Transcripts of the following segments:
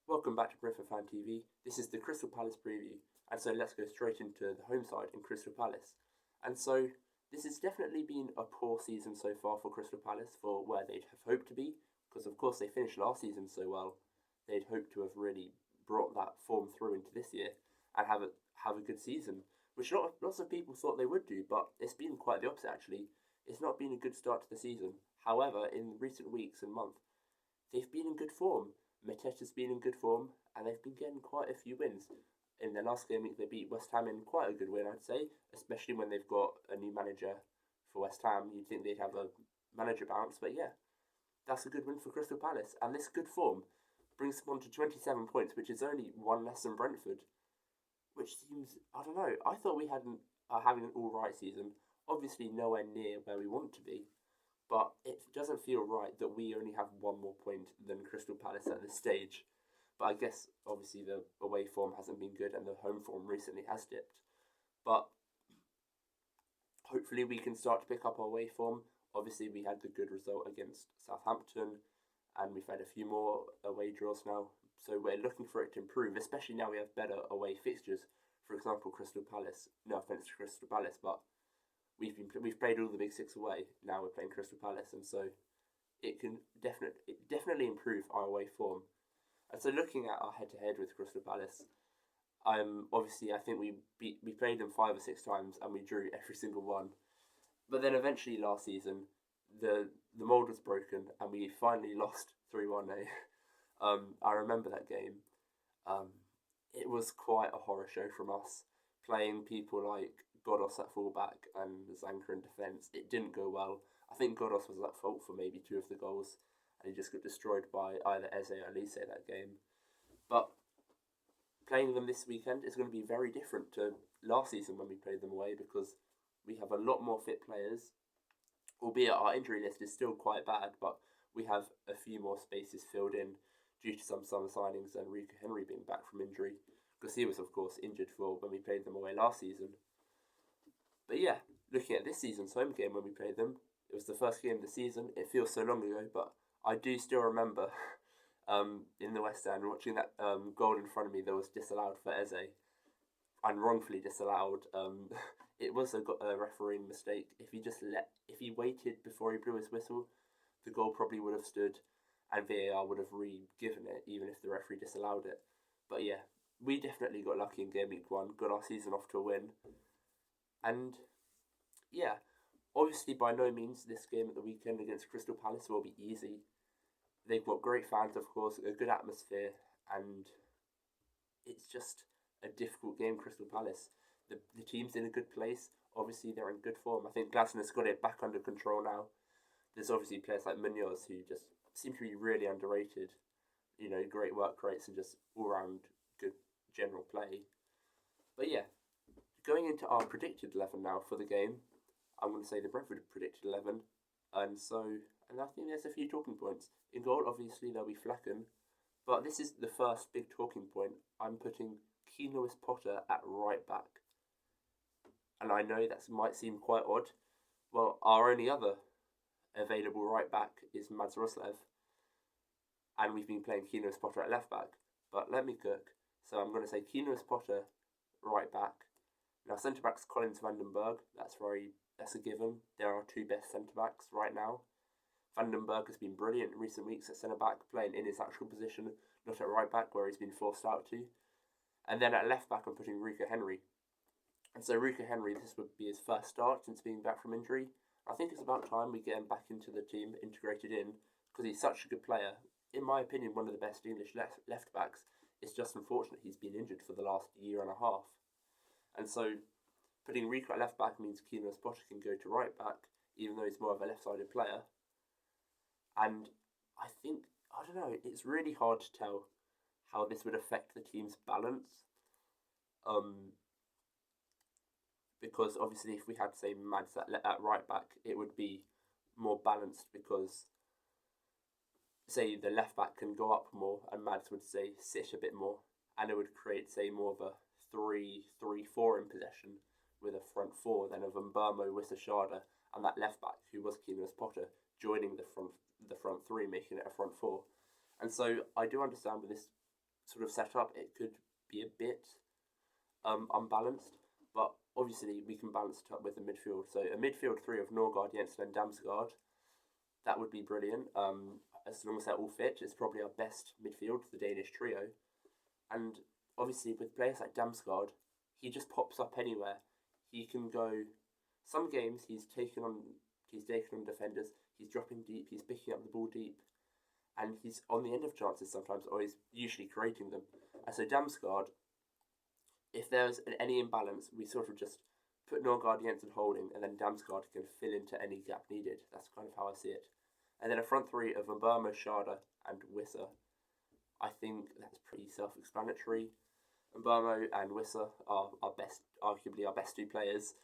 Welcome back to Brentford Fan TV. This is the Crystal Palace preview, and so let's go straight into the home side in Crystal Palace. And so this has definitely been a poor season so far for Crystal Palace for where they'd have hoped to be, because of course they finished last season so well. They'd hoped to have really brought that form through into this year and have a good season, which lots of people thought they would do, but it's been quite the opposite actually. It's not been a good start to the season. However, in recent weeks and months, they've been in good form. Mateta's been in good form, and they've been getting quite a few wins. In their last game week, they beat West Ham in quite a good win, I'd say, especially when they've got a new manager for West Ham. You'd think they'd have a manager bounce, but yeah, that's a good win for Crystal Palace. And this good form brings them on to 27 points, which is only one less than Brentford, which seems, I don't know, I thought we hadn't having an alright season. Obviously, nowhere near where we want to be, but it doesn't feel right that we only have one more point than Crystal Palace at this stage. But I guess obviously the away form hasn't been good and the home form recently has dipped. But hopefully we can start to pick up our away form. Obviously we had the good result against Southampton and we've had a few more away draws now. So we're looking for it to improve, especially now we have better away fixtures. For example, Crystal Palace. No offence to Crystal Palace, but we've played all the big six away. Now we're playing Crystal Palace, and so it definitely improve our away form. And so looking at our head to head with Crystal Palace, obviously I think we played them 5 or 6 times and we drew every single one. But then eventually last season, the mold was broken and we finally lost 3-1. I remember that game. Um, it was quite a horror show from us playing people like Godos at fullback and Zanka in defence. It didn't go well. I think Godos was at fault for maybe 2 of the goals, and he just got destroyed by either Eze or Elise that game. But playing them this weekend is going to be very different to last season when we played them away because we have a lot more fit players, albeit our injury list is still quite bad, but we have a few more spaces filled in due to some summer signings and Rico Henry being back from injury, because he was, of course, injured for when we played them away last season. But yeah, looking at this season's home game when we played them, it was the first game of the season. It feels so long ago, but I do still remember in the West End watching that goal in front of me that was disallowed for Eze, and wrongfully disallowed. It was a refereeing mistake. If he waited before he blew his whistle, the goal probably would have stood, and VAR would have re-given it, even if the referee disallowed it. But yeah, we definitely got lucky in game week 1, got our season off to a win, and yeah, obviously by no means this game at the weekend against Crystal Palace will be easy. They've got great fans, of course, a good atmosphere, and it's just a difficult game, Crystal Palace. The team's in a good place. Obviously, they're in good form. I think Glasner's got it back under control now. There's obviously players like Munoz who just seem to be really underrated. You know, great work rates and just all round good general play. But yeah, going into our predicted 11 now for the game, I'm going to say the Brentford predicted 11. And I think there's a few talking points. In goal, obviously, there'll be Flecken. But this is the first big talking point. I'm putting Keane Lewis Potter at right back. And I know that might seem quite odd. Well, our only other available right back is Mads Roslev. And we've been playing Keane Lewis Potter at left back. But let me cook. So I'm going to say Keane Lewis Potter, right back. Now, centre back's Collins Vandenberg. That's a given. There are 2 best centre backs right now. Vandenberg has been brilliant in recent weeks at centre back, playing in his actual position, not at right back where he's been forced out to. And then at left back, I'm putting Rico Henry. And so Rico Henry, this would be his first start since being back from injury. I think it's about time we get him back into the team, integrated in, because he's such a good player. In my opinion, one of the best English left backs. It's just unfortunate he's been injured for the last year and a half. And so putting Rico at left back means Keane Potter can go to right back, even though he's more of a left-sided player. And I think, I don't know, it's really hard to tell how this would affect the team's balance. Because obviously if we had, say, Mads at right back, it would be more balanced because, say, the left back can go up more and Mads would, say, sit a bit more. And it would create, say, more of a 3-3-4 in possession with a front 4 than of Mbermo, Wisashada, and that left back who was Keane Lewis Potter joining the front 3, making it a front 4. And so I do understand with this sort of setup, it could be a bit unbalanced. But obviously, we can balance it up with the midfield. So a midfield three of Norgard, Jensen, and Damsgaard, that would be brilliant. As long as they're all fit, it's probably our best midfield, the Danish trio. And obviously, with players like Damsgaard, he just pops up anywhere. He can go. Some games he's taken on defenders. He's dropping deep. He's picking up the ball deep, and he's on the end of chances sometimes, or he's usually creating them. And so Damsgaard, if there's any imbalance, we sort of just put Norgard, Jensen holding, and then Damsgaard can fill into any gap needed. That's kind of how I see it. And then a front three of Mbama, Sharda, and Wissa. I think that's pretty self-explanatory. Mbama and Wissa are arguably our best two players.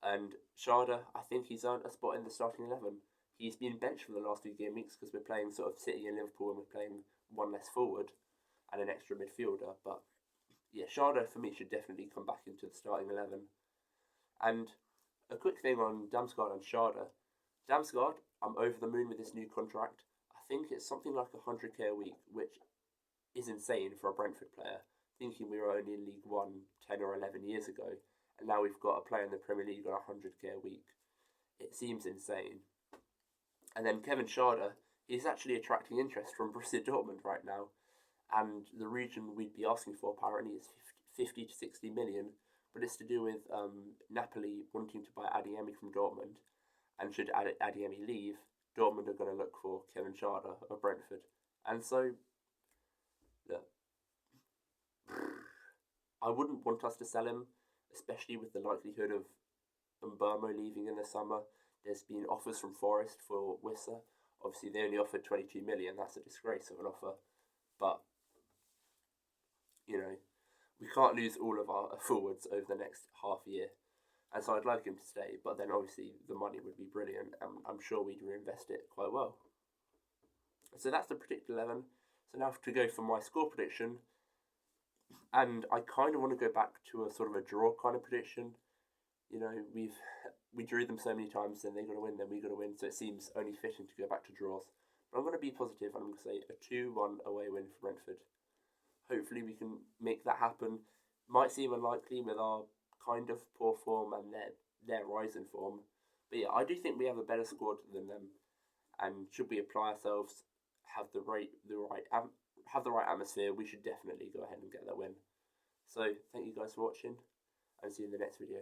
And Sharda, I think he's earned a spot in the starting 11. He's been benched for the last 2 game weeks because we're playing sort of City and Liverpool, and we're playing one less forward and an extra midfielder. But yeah, Sharda for me should definitely come back into the starting 11. And a quick thing on Damsgaard and Sharda. Damsgaard, I'm over the moon with this new contract. I think it's something like 100k a week, which is insane for a Brentford player, thinking we were only in League 1 10 or 11 years ago, and now we've got a player in the Premier League on 100k a week. It seems insane. And then Kevin Sharda, he's actually attracting interest from Borussia Dortmund right now, and the region we'd be asking for apparently is 50 to 60 million, but it's to do with Napoli wanting to buy Adeyemi from Dortmund, and should Adeyemi leave, Dortmund are going to look for Kevin Sharda of Brentford. And so, look, I wouldn't want us to sell him, especially with the likelihood of Mbama leaving in the summer. There's been offers from Forest for Wissa. Obviously, they only offered 22 million. That's a disgrace of an offer. But, you know, we can't lose all of our forwards over the next half year. And so I'd like him to stay. But then, obviously, the money would be brilliant. And I'm sure we'd reinvest it quite well. So that's the predicted 11. So now to go for my score prediction. And I kind of want to go back to a sort of a draw kind of prediction. You know, we drew them so many times, then they got to win, then we got to win. So it seems only fitting to go back to draws. But I'm going to be positive, and I'm going to say a 2-1 away win for Brentford. Hopefully we can make that happen. Might seem unlikely with our kind of poor form and their rising form. But yeah, I do think we have a better squad than them. And should we apply ourselves, have the right atmosphere, we should definitely go ahead and get that win. So thank you guys for watching, and see you in the next video.